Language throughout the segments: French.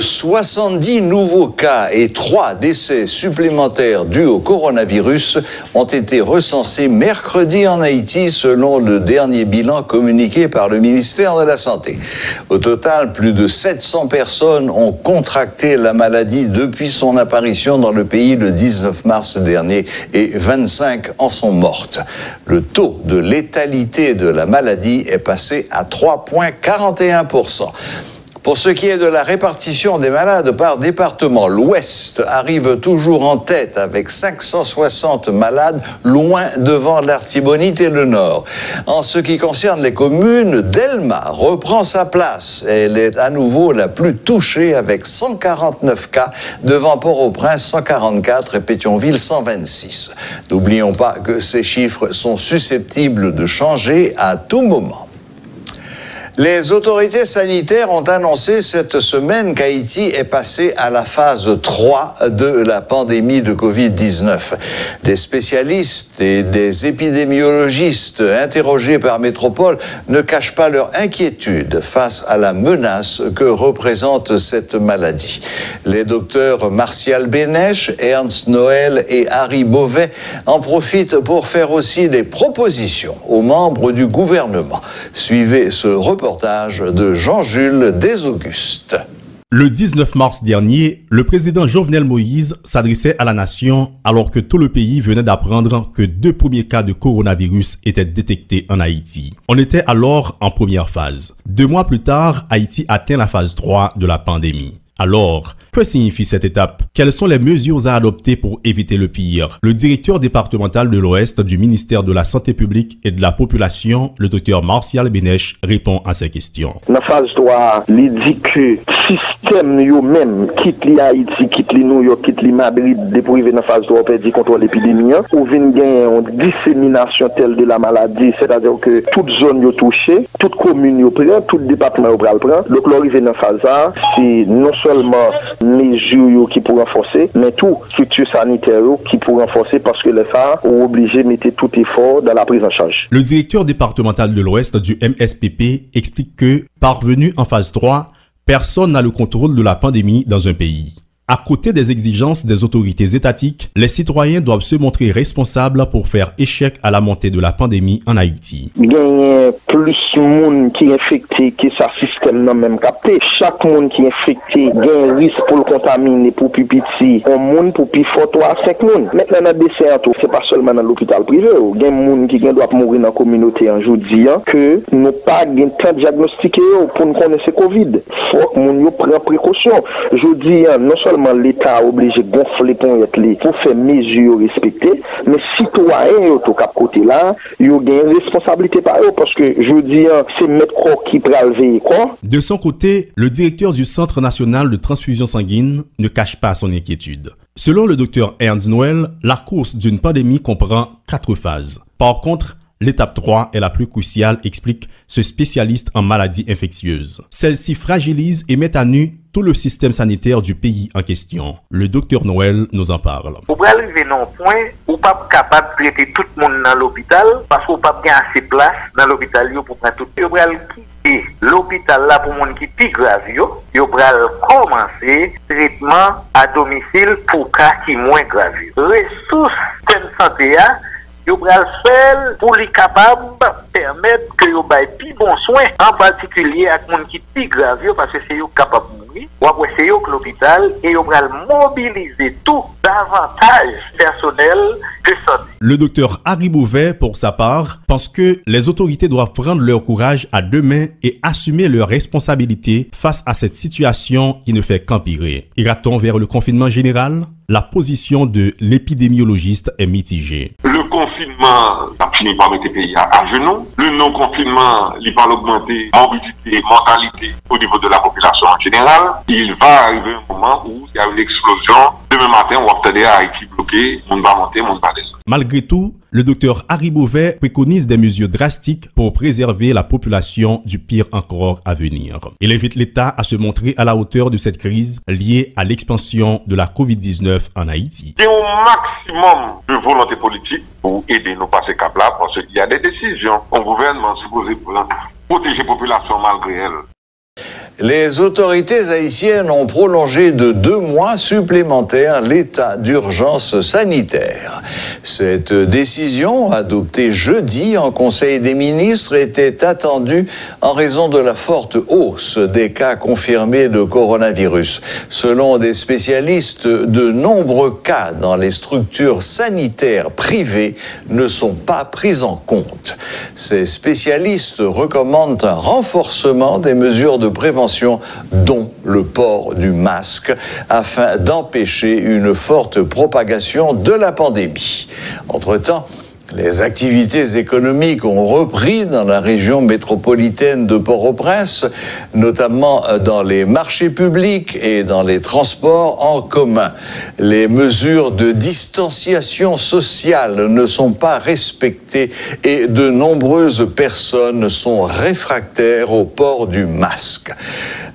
70 nouveaux cas et 3 décès supplémentaires dus au coronavirus ont été recensés mercredi en Haïti selon le dernier bilan communiqué par le ministère de la Santé. Au total, plus de 700 personnes ont contracté la maladie depuis son apparition dans le pays le 19 mars dernier et 25 en sont mortes. Le taux de létalité de la maladie est passé à 3,41%. Pour ce qui est de la répartition des malades par département, l'Ouest arrive toujours en tête avec 560 malades, loin devant l'Artibonite et le Nord. En ce qui concerne les communes, Delma reprend sa place. Elle est à nouveau la plus touchée avec 149 cas, devant Port-au-Prince 144 et Pétionville 126. N'oublions pas que ces chiffres sont susceptibles de changer à tout moment. Les autorités sanitaires ont annoncé cette semaine qu'Haïti est passé à la phase 3 de la pandémie de Covid-19. Les spécialistes et des épidémiologistes interrogés par Métropole ne cachent pas leur inquiétude face à la menace que représente cette maladie. Les docteurs Martial Bénèche, Ernst Noël et Harry Beauvais en profitent pour faire aussi des propositions aux membres du gouvernement. Suivez ce reportage de Jean-Jules Desaugustes. Le 19 mars dernier, le président Jovenel Moïse s'adressait à la nation alors que tout le pays venait d'apprendre que 2 premiers cas de coronavirus étaient détectés en Haïti. On était alors en première phase. 2 mois plus tard, Haïti atteint la phase 3 de la pandémie. Alors, que signifie cette étape? Quelles sont les mesures à adopter pour éviter le pire? Le directeur départemental de l'Ouest du ministère de la Santé publique et de la Population, le docteur Martial Bénèche, répond à ces questions. La phase 3, il dit que système lui-même quitte l'Haïti, quitte New York, quitte Madrid, pour arriver dans la phase 3 pour dire contre l'épidémie, ou vient gagner une dissémination telle de la maladie, c'est-à-dire que toute zone est touchée, toute commune est prise, tout département est pris. Donc, l'arrivée dans la phase 1, c'est non seulement mesures qui pourraient renforcer, mais tout structure sanitaire qui pourraient renforcer parce que les femmes ont obligé de mettre tout effort dans la prise en charge. Le directeur départemental de l'Ouest du MSPP explique que, parvenu en phase 3, personne n'a le contrôle de la pandémie dans un pays. À côté des exigences des autorités étatiques, les citoyens doivent se montrer responsables pour faire échec à la montée de la pandémie en Haïti. Il y a plus de monde qui est infecté que ça système n'a même capté. Chaque monde qui est infecté a un risque pour le contaminer, pour plus petit, un monde pour plus fort 3 à 5 monde. Maintenant, dans le décès, c'est pas seulement dans l'hôpital privé. Il y a un monde qui doit mourir dans la communauté en aujourd'hui que nous pas de temps diagnostiqué pour nous connaître Covid. Il faut que nous prenions précaution. Je dis, non seulement l'État a obligé de gonfler pour faire mesures respectées, mais citoyens au cap côté là, ils ont une responsabilité par eux parce que je dis c'est mettre qui prélever quoi. De son côté, le directeur du Centre national de transfusion sanguine ne cache pas son inquiétude. Selon le docteur Ernst Noël, la course d'une pandémie comprend 4 phases. Par contre, l'étape 3 est la plus cruciale, explique ce spécialiste en maladies infectieuses. Celle-ci fragilise et met à nu tout le système sanitaire du pays en question. Le docteur Noël nous en parle. Vous pouvez arriver à un point où pas capable de traiter tout le monde dans l'hôpital parce qu'on pas bien assez de place dans l'hôpital pour prendre tout. Vous pouvez quitter l'hôpital là pour les gens qui sont plus graves. Vous pouvez commencer le traitement à domicile pour cas qui sont moins graves. Ressources de santé, vous pouvez le faire pour les capables permettre que vous ayez plus bon soin, en particulier avec les gens qui sont plus graves parce que c'est eux capables de mourir. Ou après c'est eux que l'hôpital et vous pouvez mobiliser tout davantage personnel de santé. Le docteur Harry Beauvais, pour sa part, pense que les autorités doivent prendre leur courage à 2 mains et assumer leurs responsabilités face à cette situation qui ne fait qu'empirer. Ira-t-on vers le confinement général? La position de l'épidémiologiste est mitigée. Le confinement, ça finit par mettre les pays à genoux. Le non-confinement, il va augmenter morbidité, mortalité au niveau de la population en général. Il va arriver un moment où il y a une explosion. Demain matin, on va peut-être à Haïti bloqué, on va monter, on va descendre. Malgré tout, le docteur Harry Beauvais préconise des mesures drastiques pour préserver la population du pire encore à venir. Il invite l'État à se montrer à la hauteur de cette crise liée à l'expansion de la COVID-19 en Haïti. Il y a un maximum de volonté politique pour aider nous passer cap là parce qu'il y a des décisions. Un gouvernement supposé protéger la population malgré elle. Les autorités haïtiennes ont prolongé de 2 mois supplémentaires l'état d'urgence sanitaire. Cette décision, adoptée jeudi en Conseil des ministres, était attendue en raison de la forte hausse des cas confirmés de coronavirus. Selon des spécialistes, de nombreux cas dans les structures sanitaires privées ne sont pas pris en compte. Ces spécialistes recommandent un renforcement des mesures de prévention, dont le port du masque, afin d'empêcher une forte propagation de la pandémie. Entre-temps, les activités économiques ont repris dans la région métropolitaine de Port-au-Prince, notamment dans les marchés publics et dans les transports en commun. Les mesures de distanciation sociale ne sont pas respectées et de nombreuses personnes sont réfractaires au port du masque.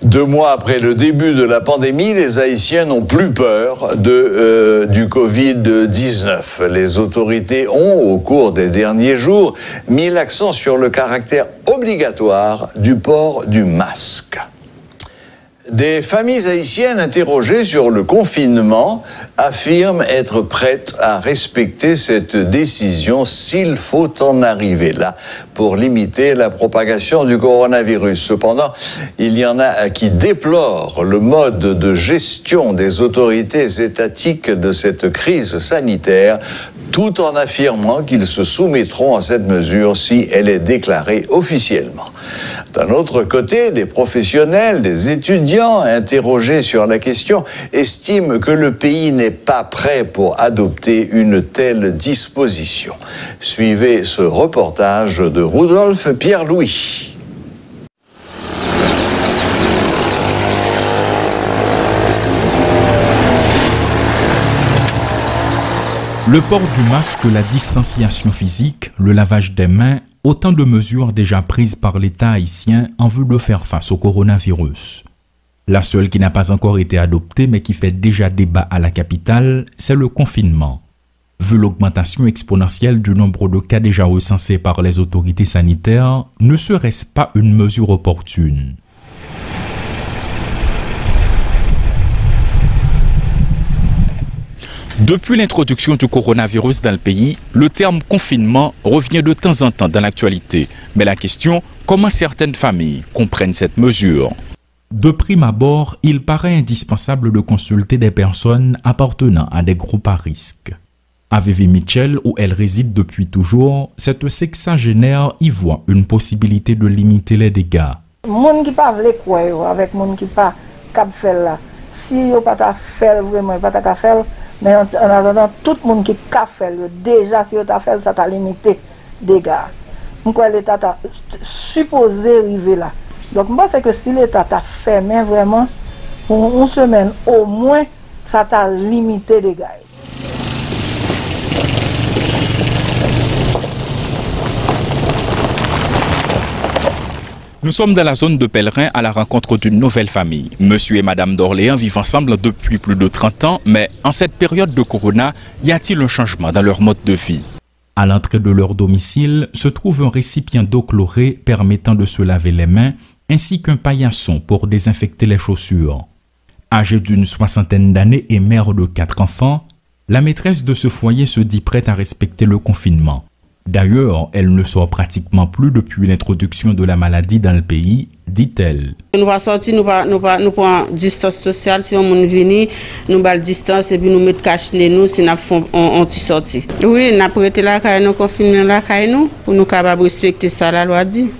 2 mois après le début de la pandémie, les Haïtiens n'ont plus peur du Covid-19. Les autorités ont, au cours des derniers jours, mis l'accent sur le caractère obligatoire du port du masque. Des familles haïtiennes interrogées sur le confinement affirment être prêtes à respecter cette décision s'il faut en arriver là pour limiter la propagation du coronavirus. Cependant, il y en a qui déplorent le mode de gestion des autorités étatiques de cette crise sanitaire, tout en affirmant qu'ils se soumettront à cette mesure si elle est déclarée officiellement. D'un autre côté, des professionnels, des étudiants interrogés sur la question estiment que le pays n'est pas prêt pour adopter une telle disposition. Suivez ce reportage de Rudolph Pierre-Louis. Le port du masque, la distanciation physique, le lavage des mains, autant de mesures déjà prises par l'État haïtien en vue de faire face au coronavirus. La seule qui n'a pas encore été adoptée mais qui fait déjà débat à la capitale, c'est le confinement. Vu l'augmentation exponentielle du nombre de cas déjà recensés par les autorités sanitaires, ne serait-ce pas une mesure opportune ? Depuis l'introduction du coronavirus dans le pays, le terme confinement revient de temps en temps dans l'actualité. Mais la question, comment certaines familles comprennent cette mesure ? De prime abord, il paraît indispensable de consulter des personnes appartenant à des groupes à risque. À Vivi Mitchell, où elle réside depuis toujours, cette sexagénaire y voit une possibilité de limiter les dégâts. Moun qui pas vle quoi avec moun qui pas cap faire là. Si yo pas ta faire vraiment pas ta faire. Mais en attendant, tout le monde qui a fait, déjà, si on a fait, ça a limité les dégâts. Donc, l'État a supposé arriver là. Donc, moi, c'est que si l'État a fait, mais vraiment, pour une semaine, au moins, ça a limité les dégâts. Nous sommes dans la zone de pèlerins à la rencontre d'une nouvelle famille. Monsieur et Madame d'Orléans vivent ensemble depuis plus de 30 ans, mais en cette période de corona, y a-t-il un changement dans leur mode de vie? À l'entrée de leur domicile se trouve un récipient d'eau chlorée permettant de se laver les mains, ainsi qu'un paillasson pour désinfecter les chaussures. Âgée d'une 60aine d'années et mère de 4 enfants, la maîtresse de ce foyer se dit prête à respecter le confinement. D'ailleurs, elle ne sort pratiquement plus depuis l'introduction de la maladie dans le pays, dit-elle. Nous va sortir, nous prenons distance sociale, si on vient, nous avons distance et puis nous mettons cache nous si nous faisons sortir. Oui, nous avons prêté la caille, nous confinons la caille pour nous capables respecter ça la loi dit.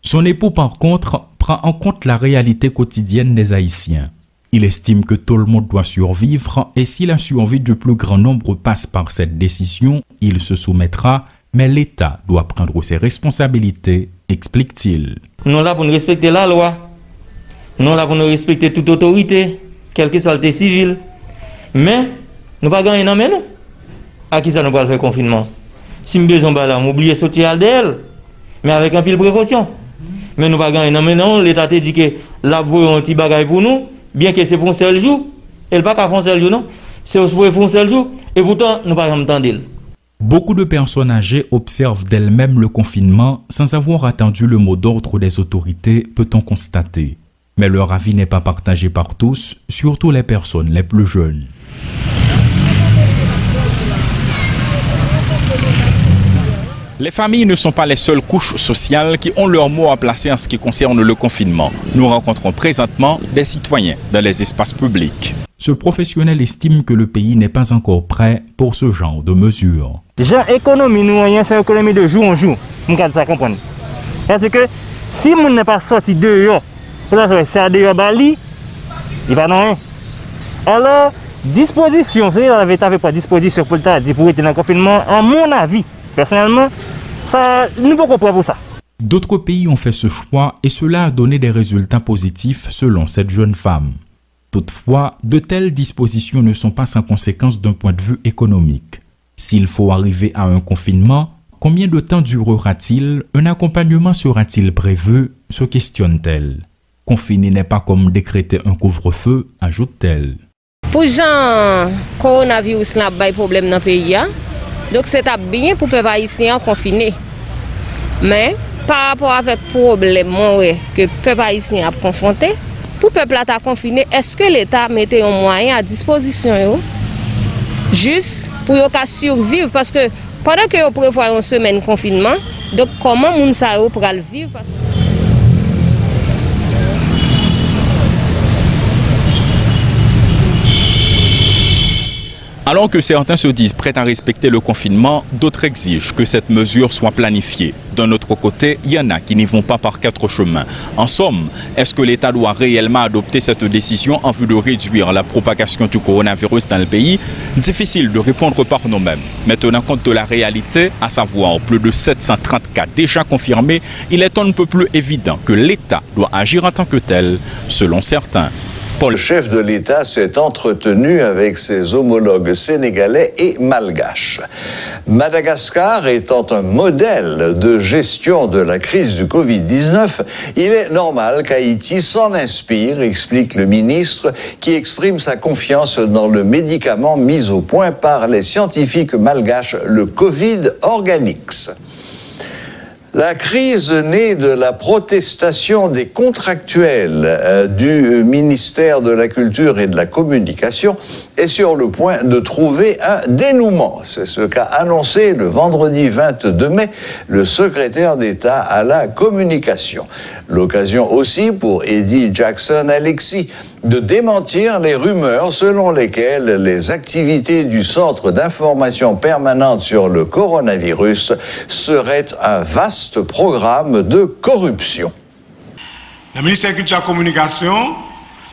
Son époux, par contre, prend en compte la réalité quotidienne des Haïtiens. Il estime que tout le monde doit survivre et si la survie du plus grand nombre passe par cette décision, il se soumettra. Mais l'État doit prendre ses responsabilités, explique-t-il. Nous sommes là pour nous respecter la loi. Nous sommes là pour nous respecter toute autorité, quelle que soit le civil. Mais nous ne pouvons pas gagner dans nous. À qui ça nous va faire confinement? Si nous besoin de m'oublier de sortir d'elle, mais avec un pile précaution. Mais nous ne pouvons pas gagner dans nous. L'État a dit que la voie un petit bagage pour nous, bien que c'est pour un seul jour. Elle pas qu'à faire un seul jour, non? C'est pour un seul jour. Et pourtant, nous ne pouvons pas entendre. Beaucoup de personnes âgées observent d'elles-mêmes le confinement sans avoir attendu le mot d'ordre des autorités, peut-on constater. Mais leur avis n'est pas partagé par tous, surtout les personnes les plus jeunes. Les familles ne sont pas les seules couches sociales qui ont leur mot à placer en ce qui concerne le confinement. Nous rencontrons présentement des citoyens dans les espaces publics. Ce professionnel estime que le pays n'est pas encore prêt pour ce genre de mesures. Déjà, l'économie, nous avons une économie de jour en jour. Nous avons ça comprendre. Parce que si on n'est pas sorti dehors, pour la faire dehors, Bali, il va non rien. Alors, disposition, c'est la véritable pas disposition pour être dans le confinement, à mon avis, personnellement, ça, nous ne pouvons pas pour ça. D'autres pays ont fait ce choix et cela a donné des résultats positifs selon cette jeune femme. Toutefois, de telles dispositions ne sont pas sans conséquence d'un point de vue économique. S'il faut arriver à un confinement, combien de temps durera-t-il? Un accompagnement sera-t-il prévu? Se questionne-t-elle. Confiner n'est pas comme décréter un couvre-feu, ajoute-t-elle. Pour les gens, le coronavirus n'a pas de problème dans le pays. Donc c'est bien pour les haïtiens confinés. Mais par rapport avec le problème que les peuple haïtien a confronté, pour le peuple à confiné, est-ce que l'État mettait un moyen à disposition juste pour survivre? Parce que pendant que vous prévoyez une semaine de confinement, donc comment les gens pourraient vivre? Alors que certains se disent prêts à respecter le confinement, d'autres exigent que cette mesure soit planifiée. D'un autre côté, il y en a qui n'y vont pas par quatre chemins. En somme, est-ce que l'État doit réellement adopter cette décision en vue de réduire la propagation du coronavirus dans le pays? Difficile de répondre par nous-mêmes. Mais tenant compte de la réalité, à savoir plus de 730 cas déjà confirmés, il est un peu plus évident que l'État doit agir en tant que tel, selon certains. Le chef de l'État s'est entretenu avec ses homologues sénégalais et malgaches. Madagascar étant un modèle de gestion de la crise du Covid-19, il est normal qu'Haïti s'en inspire, explique le ministre, qui exprime sa confiance dans le médicament mis au point par les scientifiques malgaches, le Covid Organix. La crise née de la protestation des contractuels du ministère de la Culture et de la Communication est sur le point de trouver un dénouement. C'est ce qu'a annoncé le vendredi 22 mai le secrétaire d'État à la Communication. L'occasion aussi pour Eddie Jackson-Alexis de démentir les rumeurs selon lesquelles les activités du Centre d'information permanente sur le coronavirus seraient un vaste programme de corruption. Le ministère de la Culture et de la Communication,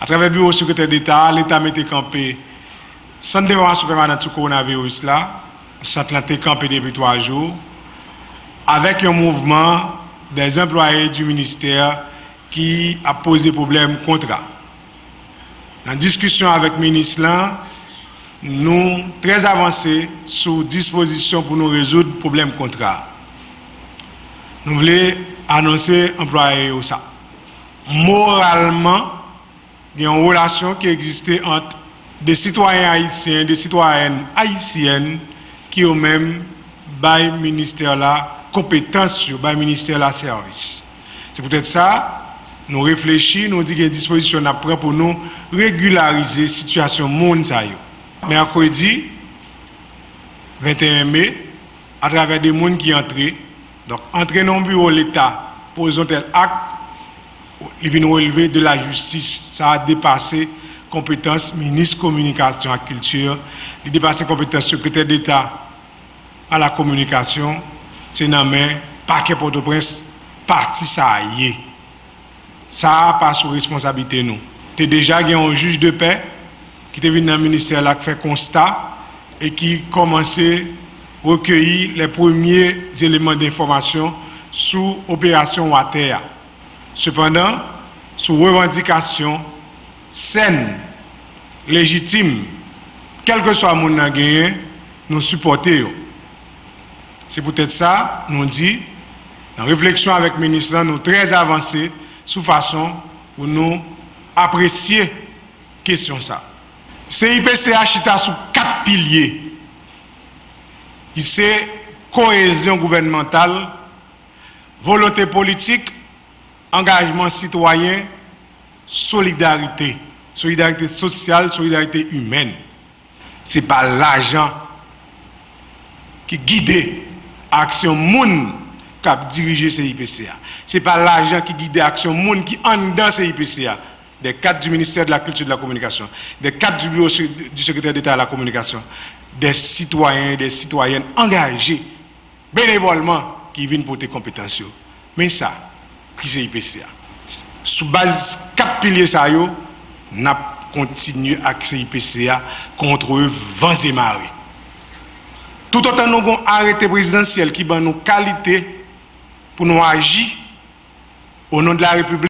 à travers le bureau du secrétaire d'État, l'État mettait campé Centre d'information permanente sur le coronavirus là, centre été campé depuis 3 jours, avec un mouvement des employés du ministère qui a posé problème contrat. En discussion avec le ministre là, nous très avancés sur disposition pour nous résoudre le problème contrat. Nous voulons annoncer employés ça. Moralement, il y a une relation qui existait entre des citoyens haïtiens, des citoyennes haïtiennes qui ont même bail ministère là compétence sur bail ministère là service. C'est peut-être ça. Nous réfléchissons, nous disons qu'il y a une disposition à prendre pour nous régulariser la situation monde. Mercredi 21 mai, à travers des gens qui entrent, donc entrer dans le bureau de l'État, posant tel acte, il vient relever de la justice. Ça a dépassé compétence ministre communication et culture, il a dépassé compétence secrétaire d'État à la communication, c'est dans main parquet Port-au-Prince, parti ça y est. Ça pas sous responsabilité nous. Tu déjà un juge de paix qui est venu dans le ministère là qui fait constat et qui commençait à recueillir les premiers éléments d'information sous opération Water. Cependant, sous revendication saine, légitime, quel que soit mon gagné, nous supportons. C'est peut-être ça, nous dit, en réflexion avec le ministre, nous très avancés sous façon pour nous apprécier question ça. CIPCH est sur 4 piliers. C'est cohésion gouvernementale, volonté politique, engagement citoyen solidarité. Solidarité sociale, solidarité humaine. Ce n'est pas l'argent qui guide l'action moun qui a dirigé CIPCA. Ce n'est pas l'argent qui guide l'action moun qui en dans CIPCA. Des cadres du ministère de la Culture et de la Communication, des cadres du bureau du secrétaire d'État à la Communication, des citoyens, des citoyennes engagés bénévolement qui viennent pour tes compétences. Mais ça, qui c'est IPCA? Sous base 4 piliers, ça, on a continué à créer IPCA contre eux, vents et marées. Tout autant nous avons arrêté présidentiel qui va nous qualité pour nous agir au nom de la République.